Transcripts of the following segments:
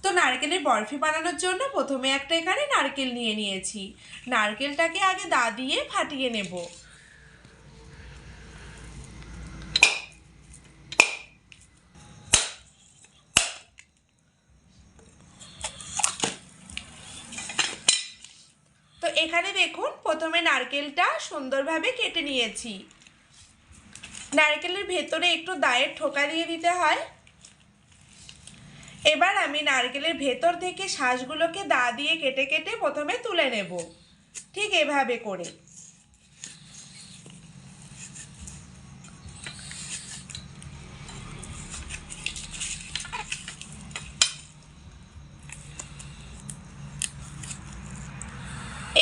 তো নারকেলের বরফি বানানোর জন্য প্রথমে একটা এখানে নারকেল নিয়ে নিয়েছি। নারকেলটাকে আগে দা দিয়ে ফাটিয়ে নেব। তো এখানে দেখুন প্রথমে নারকেলটা সুন্দরভাবে কেটে নিয়েছি। নারকেলের ভেতরে একটু দায়ের ঠোকা দিয়ে দিতে হয়। এবার আমি নারকেলের ভেতর থেকে শাঁসগুলোকে দা দিয়ে কেটে কেটে প্রথমে তুলে নেব, ঠিক এভাবে করে।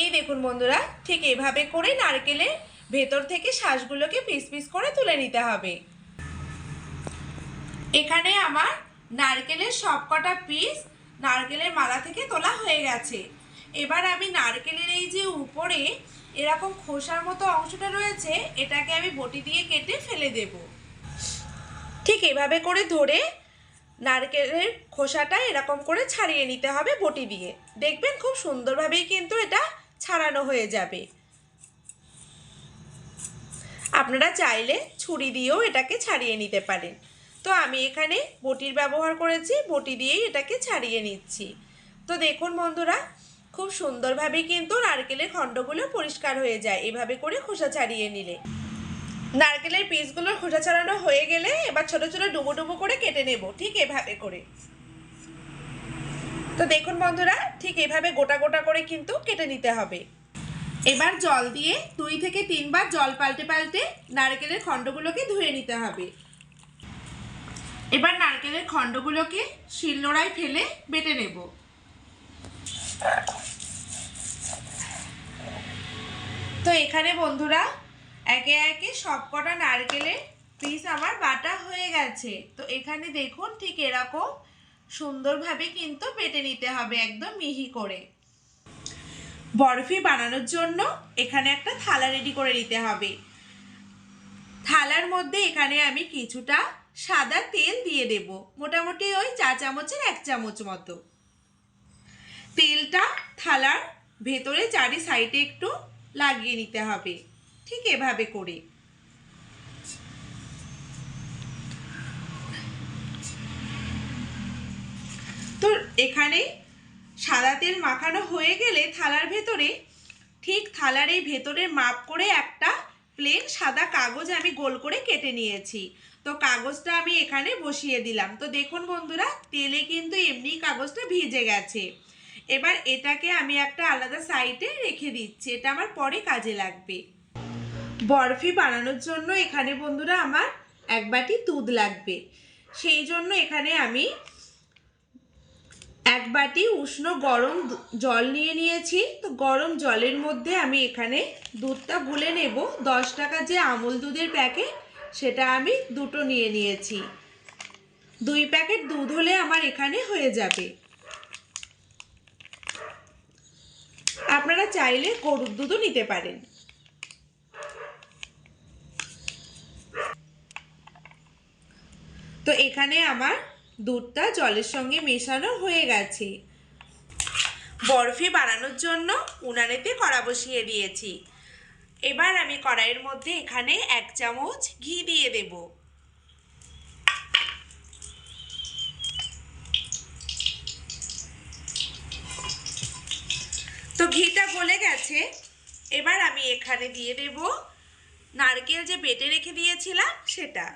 এই দেখুন বন্ধুরা, ঠিক এভাবে করে নারকেলের ভেতর থেকে শাঁসগুলোকে পিস পিস করে তুলে নিতে হবে। এখানে আমার নারকেলের সবকটা পিস নারকেলের মালা থেকে তোলা হয়ে গেছে। এবার আমি নারকেলের এই যে উপরে এরকম খোসার মতো অংশটা রয়েছে, এটাকে আমি বটি দিয়ে কেটে ফেলে দেব। ঠিক এভাবে করে ধরে নারকেলের খোসাটা এরকম করে ছাড়িয়ে নিতে হবে বটি দিয়ে। দেখবেন খুব সুন্দরভাবেই কিন্তু এটা ছাড়ানো হয়ে যাবে। আপনারা চাইলে ছুরি দিয়েও এটাকে ছাড়িয়ে নিতে পারেন। তো আমি এখানে বটির ব্যবহার করেছি, বটি দিয়েই এটাকে ছাড়িয়ে নিচ্ছি। তো দেখুন বন্ধুরা, খুব সুন্দরভাবে কিন্তু নারকেলের খণ্ডগুলো পরিষ্কার হয়ে যায় এভাবে করে খোসা ছাড়িয়ে নিলে। নারকেলের পিসগুলোর খোসা ছাড়ানো হয়ে গেলে এবার ছোট ছোট ডুবো ডুবো করে কেটে নেব, ঠিক এভাবে করে। তো দেখুন বন্ধুরা, ঠিক এভাবে গোটা গোটা করে কিন্তু কেটে নিতে হবে। এবার জল দিয়ে 2 থেকে 3 বার জল পাল্টে পাল্টে নারকেলের খণ্ডগুলোকে ধুয়ে নিতে হবে। এবার নারকেলের খণ্ডগুলোকে শিলনোড়ায় ফেলে বেটে নেব। তো এখানে বন্ধুরা একে একে সবকটা নারকেলের পিস আমার বাটা হয়ে গেছে। তো এখানে দেখুন ঠিক এরকম সুন্দরভাবে কিন্তু বেটে নিতে হবে, একদম মিহি করে। বরফি বানানোর জন্য এখানে একটা থালা রেডি করে নিতে হবে। থালার মধ্যে এখানে আমি কিছুটা সাদা তেল দিয়ে দেব, মোটামুটি ওই 4 চামচের 1 চামচ মতো। তেলটা থালার ভেতরে চারি সাইডে একটু লাগিয়ে নিতে হবে, ঠিক এভাবে করে। তো এখানে সাদা তেল মাখানো হয়ে গেলে থালার ভেতরে ঠিক থালার এই ভেতরের মাপ করে একটা প্লেন সাদা কাগজ আমি গোল করে কেটে নিয়েছি। তো কাগজটা আমি এখানে বসিয়ে দিলাম। তো দেখুন বন্ধুরা, তেলে কিন্তু এমনি কাগজটা ভিজে গেছে। এবার এটাকে আমি একটা আলাদা সাইডে রেখে দিচ্ছি, এটা আমার পরে কাজে লাগবে। বরফি বানানোর জন্য এখানে বন্ধুরা আমার 1 বাটি দুধ লাগবে। সেই জন্য এখানে আমি 1 বাটি উষ্ণ গরম জল নিয়ে নিয়েছি। তো গরম জলের মধ্যে আমি এখানে দুধটা গুলে নেব। 10 টাকা যে আমুল দুধের প্যাকেট, সেটা আমি 2টো নিয়ে নিয়েছি। 2 প্যাকেট দুধ হলে আমার এখানে হয়ে যাবে। আপনারা চাইলে গরুর দুধও নিতে পারেন। তো এখানে আমার দুধটা জলের সঙ্গে মেশানো হয়ে গেছে। বরফি বানানোর জন্য উনানেতে কড়া বসিয়ে দিয়েছি। এবার আমি কড়াইয়ের মধ্যে এখানে 1 চামচ ঘি দিয়ে দেব। তো ঘিটা গলে গেছে। এবার আমি এখানে দিয়ে দেব নারকেল যে বেটে রেখে দিয়েছিলাম সেটা।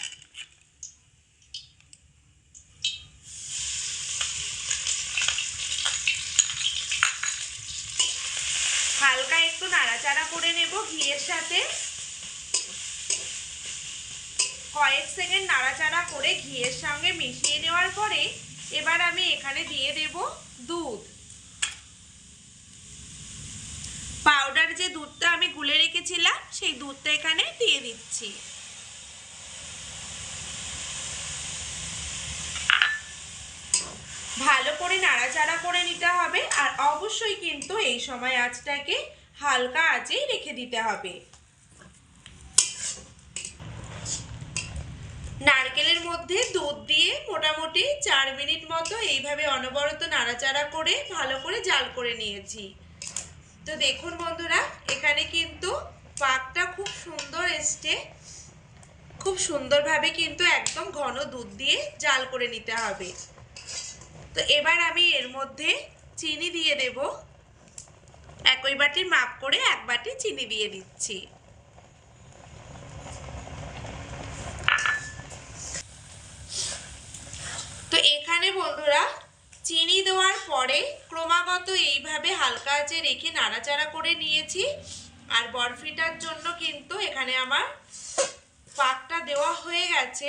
হালকা একটু নাড়াচাড়া করে নেব ঘিয়ের সাথে। কয়েক সেকেন্ড নাড়াচাড়া করে ঘিয়ের সঙ্গে মিশিয়ে নেওয়ার পরে এবার আমি এখানে দিয়ে দেব দুধ। পাউডার যে দুধটা আমি গুলে রেখেছিলাম সেই দুধটা এখানে দিয়ে দিচ্ছি। ভালো করে নাড়াচাড়া করে নিতে হবে, আর অবশ্যই কিন্তু এই সময় আঁচটাকে হালকা আঁচেই রেখে দিতে হবে। নারকেলের মধ্যে দুধ দিয়ে মোটামুটি 4 মিনিট মতো এইভাবে অনবরত নাড়াচাড়া করে ভালো করে জাল করে নিয়েছি। তো দেখুন বন্ধুরা, এখানে কিন্তু পাকটা খুব সুন্দর এসছে। খুব সুন্দরভাবে কিন্তু একদম ঘন দুধ দিয়ে জাল করে নিতে হবে। তো এবার আমি এর মধ্যে চিনি দিয়ে দেব। একই বাটির মাপ করে 1 বাটি চিনি দিয়ে দিচ্ছি। তো এখানে বন্ধুরা চিনি দেওয়ার পরে ক্রমাগত এইভাবে হালকা আঁচে রেখে নাড়াচাড়া করে নিয়েছি। আর বরফিটার জন্য কিন্তু এখানে আমার পাকটা দেওয়া হয়ে গেছে।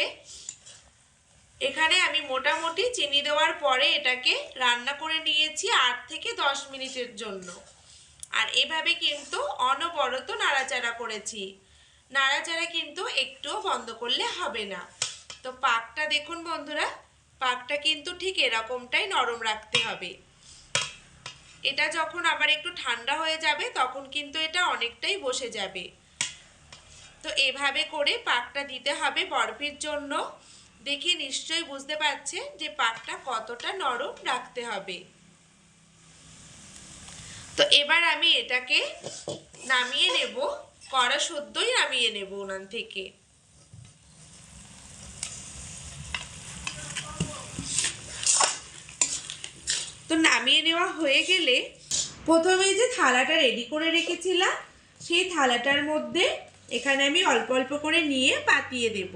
এখানে আমি মোটামুটি চিনি দেওয়ার পরে এটাকে রান্না করে নিয়েছি 8 থেকে 10 মিনিটের জন্য। আর এভাবে কিন্তু অনবরত নাড়াচাড়া করেছি। নাড়াচাড়া কিন্তু একটুও বন্ধ করলে হবে না। তো পাকটা দেখুন বন্ধুরা, পাকটা কিন্তু ঠিক এরকমটাই নরম রাখতে হবে। এটা যখন আবার একটু ঠান্ডা হয়ে যাবে তখন কিন্তু এটা অনেকটাই বসে যাবে। তো এভাবে করে পাকটা দিতে হবে বরফির জন্য। দেখে নিশ্চয়ই বুঝতে পারছেন যে পাকটা কতটা নরম রাখতে হবে। তো এবার আমি এটাকে নামিয়ে নেব, কড়া সদ্যই নামিয়ে নেব উনান থেকে। তো নামিয়ে নেওয়া হয়ে গেলে প্রথমে যে থালাটা রেডি করে রেখেছিলাম সেই থালাটার মধ্যে এখানে আমি অল্প অল্প করে নিয়ে পাতিয়ে দেব।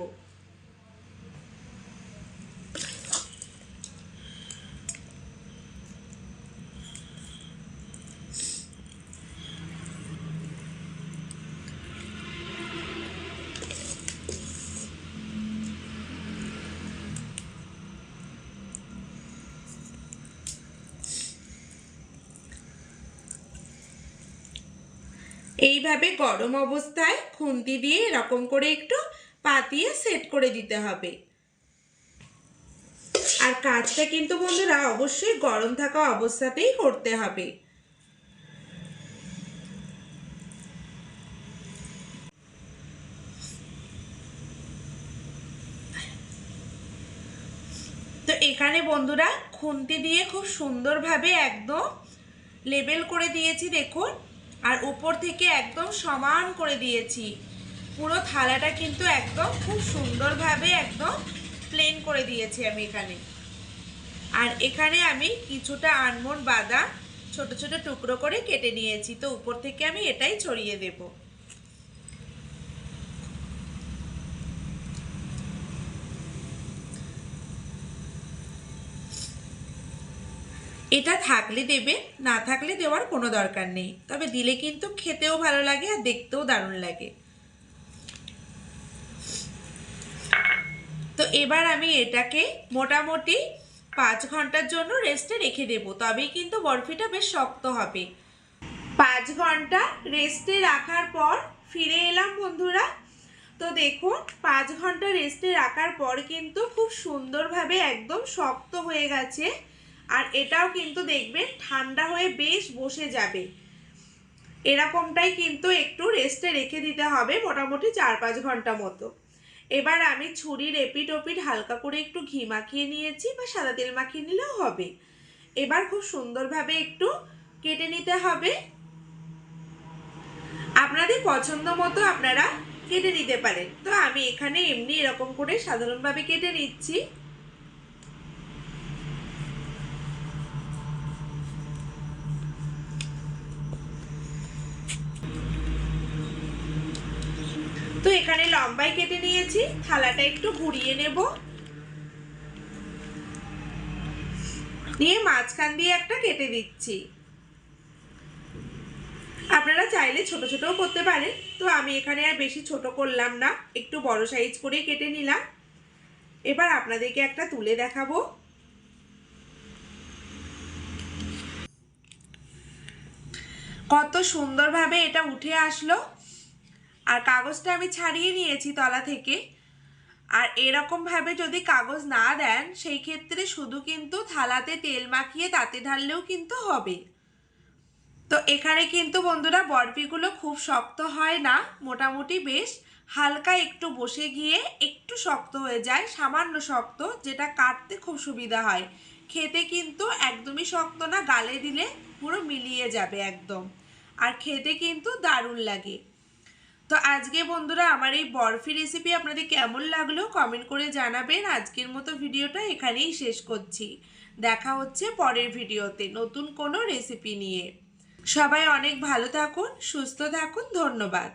এইভাবে গরম অবস্থায় খুন্তি দিয়ে এরকম করে একটু পাতিয়ে সেট করে দিতে হবে। আর কাজটা কিন্তু বন্ধুরা অবশ্যই গরম থাকা অবস্থাতেই করতে হবে। তো এখানে বন্ধুরা খুন্তি দিয়ে খুব সুন্দরভাবে একদম লেবেল করে দিয়েছি দেখুন। আর উপর থেকে একদম সমান করে দিয়েছি। পুরো থালাটা কিন্তু একদম খুব সুন্দরভাবে একদম প্লেন করে দিয়েছি আমি এখানে। আর এখানে আমি কিছুটা আলমন্ড বাদাম ছোট ছোট টুকরো করে কেটে নিয়েছি। তো উপর থেকে আমি এটাই ছড়িয়ে দেব। এটা থাকলে দেবে, না থাকলে দেওয়ার কোনো দরকার নেই। তবে দিলে কিন্তু খেতেও ভালো লাগে আর দেখতেও দারুণ লাগে। তো এবার আমি এটাকে মোটামুটি 5 ঘন্টার জন্য রেস্টে রেখে দেব, তবেই কিন্তু বরফিটা বেশ শক্ত হবে। 5 ঘন্টা রেস্টে রাখার পর ফিরে এলাম বন্ধুরা। তো দেখুন 5 ঘন্টা রেস্টে রাখার পর কিন্তু খুব সুন্দরভাবে একদম শক্ত হয়ে গেছে। আর এটাও কিন্তু দেখবেন ঠান্ডা হয়ে বেশ বসে যাবে। এরকমটাই কিন্তু একটু রেস্টে রেখে দিতে হবে মোটামুটি 4-5 ঘন্টা মতো। এবার আমি ছুরির এপিট ওপিট হালকা করে একটু ঘি মাখিয়ে নিয়েছি, বা সাদা তেল মাখিয়ে নিলেও হবে। এবার খুব সুন্দরভাবে একটু কেটে নিতে হবে। আপনাদের পছন্দ মতো আপনারা কেটে নিতে পারেন। তো আমি এখানে এমনি এরকম করে সাধারণভাবে কেটে নিচ্ছি। তো এখানে লম্বাই কেটে নিয়েছি, থালাটা একটু ঘুরিয়ে নেব, নিয়ে মাঝখান দিয়ে একটা কেটে দিচ্ছি। আপনারা চাইলে ছোট ছোটও করতে পারেন। তো আমি এখানে আর বেশি ছোট করলাম না, একটু বড় সাইজ করে কেটে নিলাম। এবার আপনাদেরকে একটা তুলে দেখাবো। কত সুন্দরভাবে এটা উঠে আসলো। আর কাগজটা আমি ছাড়িয়ে নিয়েছি তলা থেকে। আর এরকমভাবে যদি কাগজ না দেন সেই ক্ষেত্রে শুধু কিন্তু থালাতে তেল মাখিয়ে তাতে ঢাললেও কিন্তু হবে। তো এখানে কিন্তু বন্ধুরা বরফিগুলো খুব শক্ত হয় না, মোটামুটি বেশ হালকা একটু বসে গিয়ে একটু শক্ত হয়ে যায়, সামান্য শক্ত, যেটা কাটতে খুব সুবিধা হয়। খেতে কিন্তু একদমই শক্ত না, গালে দিলে পুরো মিলিয়ে যাবে একদম, আর খেতে কিন্তু দারুণ লাগে। তো আজকে বন্ধুরা আমার এই বরফি রেসিপি আপনাদের কেমন লাগলো কমেন্ট করে জানাবেন। আজকের মতো ভিডিওটা এখানেই শেষ করছি, দেখা হচ্ছে পরের ভিডিওতে নতুন কোনো রেসিপি নিয়ে। সবাই অনেক ভালো থাকুন, সুস্থ থাকুন, ধন্যবাদ।